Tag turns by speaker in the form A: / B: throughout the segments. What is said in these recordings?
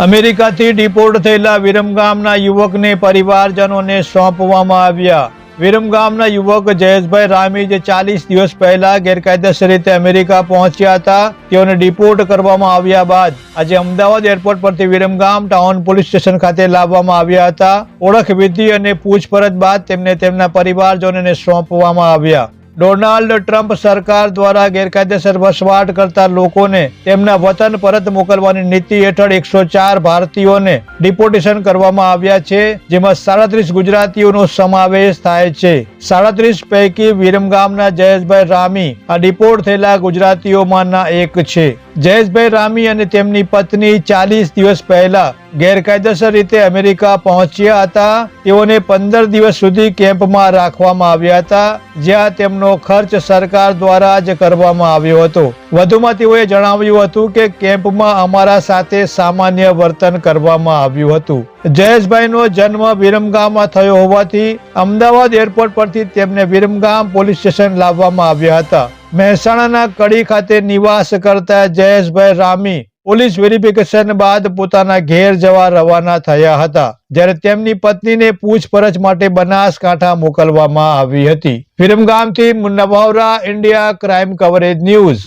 A: અમેરિકાથી ડિપોર્ટ થયેલા વિરમગામના યુવકને પરિવારજનોને સોંપવામાં આવ્યા। વિરમગામના યુવક જયેશભાઈ રામી જે 40 દિવસ પહેલા ગેરકાયદેસર રીતે અમેરિકા પહોંચ્યા હતા, તેઓને ડિપોર્ટ કરવામાં આવ્યા બાદ આજે અમદાવાદ એરપોર્ટ પરથી વિરમગામ ટાઉન પોલીસ સ્ટેશન ખાતે લાવવામાં આવ્યા હતા। ઓળખ વિધિ અને પૂછપરછ બાદ તેમને તેમના પરિવારજનોને સોંપવામાં આવ્યા। ડોનાલ્ડ ટ્રમ્પ સરકાર દ્વારા ગેરકાયદેસર વસવાટ કરતા લોકોને તેમના વતન પરત મોકલવાની નીતિ હેઠળ 104 ભારતીયોને ડિપોર્ટેશન કરવામાં આવ્યા છે, જેમાં 37 ગુજરાતીઓનો સમાવેશ થાય છે। 37 પૈકી વિરમગામના જયેશભાઈ રામી આ ડિપોર્ટ થયેલા ગુજરાતીઓમાંના એક છે। જયેશભાઈ રામી અને તેમની પત્ની 40 દિવસ પહેલા ગેરકાયદેસર રીતે અમેરિકા પહોંચ્યા હતા। તેઓને 15 દિવસ સુધી કેમ્પમાં રાખવામાં આવ્યા હતા, જ્યાં તેમનો ખર્ચ સરકાર દ્વારા જ કરવામાં આવ્યો હતો। વધુમાં તેઓએ જણાવ્યું હતું કે કેમ્પમાં અમારા સાથે સામાન્ય વર્તન કરવામાં આવ્યું હતું। જયેશભાઈનો જન્મ વિરમગામમાં થયો હોવાથી અમદાવાદ એરપોર્ટ પરથી તેમને વિરમગામ પોલીસ સ્ટેશન લાવવામાં આવ્યા હતા। મહેસાણાના કડી ખાતે નિવાસ કરતા જયેશભાઈ રામી પોલીસ વેરિફિકેશન બાદ પોતાના ઘેર જવા રવાના થયા હતા, જ્યારે તેમની પત્નીને પૂછપરછ માટે બનાસકાંઠા મોકલવામાં આવી હતી। વિરમગામથી Munna Vohra, India crime coverage news.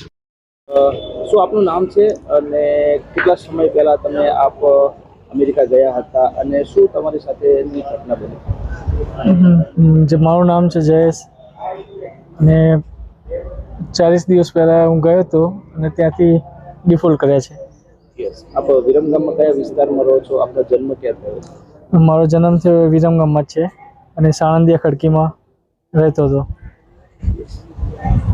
B: શું આપનું નામ છે અને કેટલા સમય પહેલા તમે આપ અમેરિકા ગયા હતા અને શું તમારી સાથેની ઘટના બની?
C: જે મારું નામ છે જયેશ અને 40 દિવસ પહેલાં હું ગયો હતો અને ત્યાંથી ડિફોલ્ટ કર્યા છે।
B: આપ વિરમગામમાં કયા વિસ્તારમાં રહો છો? આપનો જન્મ ક્યાં થયો?
C: મારો જન્મ થયો વિરમગામમાં જ છે અને સાણંદિયા ખડકીમાં રહેતો હતો।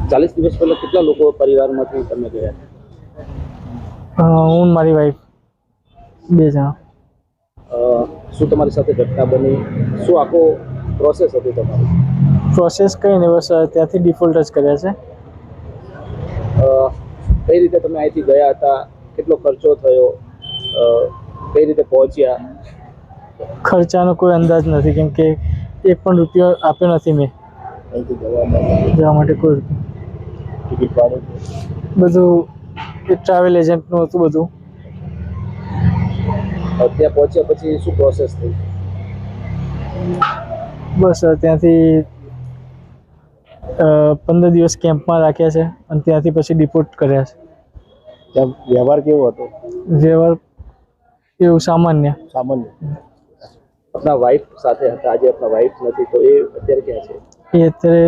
B: 40 દિવસ પહેલા કેટલા લોકો પરિવારમાંથી તમે ગયા?
C: હું મારી વાઈફ 2 જણા।
B: શું તમારી સાથે ઘટના બની? શું આખો પ્રોસેસ હતી તમારી?
C: પ્રોસેસ કંઈ નહીં, બસ ત્યાંથી ડિફોલ્ટ જ કર્યા છે।
B: કઈ રીતે તમે અહીંથી ગયા હતા? કેટલો ખર્ચો થયો? કઈ રીતે પહોંચ્યા?
C: ખર્ચાનો કોઈ અંદાજ નથી, કેમ કે 1 પણ રૂપિયો આપ્યો નથી મેં
B: અહીંથી
C: જવા માટે। કોઈ
B: ટિકિટ ભાડું
C: બધું એ ટ્રાવેલ એજન્ટનું હતું બધું।
B: ત્યાં પહોંચ્યા પછી શું પ્રોસેસ થઈ?
C: બસ ત્યાંથી 15 દિવસ કેમ્પમાં રાખ્યા છે અને ત્યાંથી પછી ડિપોર્ટ કર્યા છે।
B: ત્યાં વ્યવહાર કેવો હતો?
C: વ્યવહાર એવું સામાન્ય।
B: આપના વાઈફ સાથે હતા, આજે આપના વાઈફ નથી, તો એ અત્યારે ક્યાં છે?
C: એ અત્યારે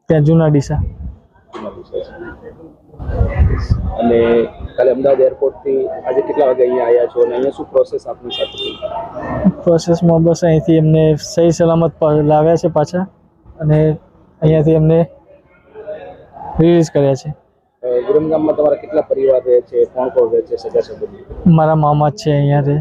C: ત્યાં જૂના ડીસા।
B: અને કાલે અમદાવાદ એરપોર્ટથી આજે કેટલા વાગે અહીંયા આવ્યા છો અને અહીંયા શું પ્રોસેસ આપની સાથે થઈ?
C: પ્રોસેસમાં બસ અહીંથી એમને સહી સલામત લાવ્યા છે પાછા અને અહીંયાથી એમને રિલીઝ કર્યા છે।
B: વિરમગામમાં તમારા કેટલા પરિવાર રહે છે? કોણ કોણ રહે છે? સગા સંબંધી?
C: મારા મામા જ છે અહીંયા રહે।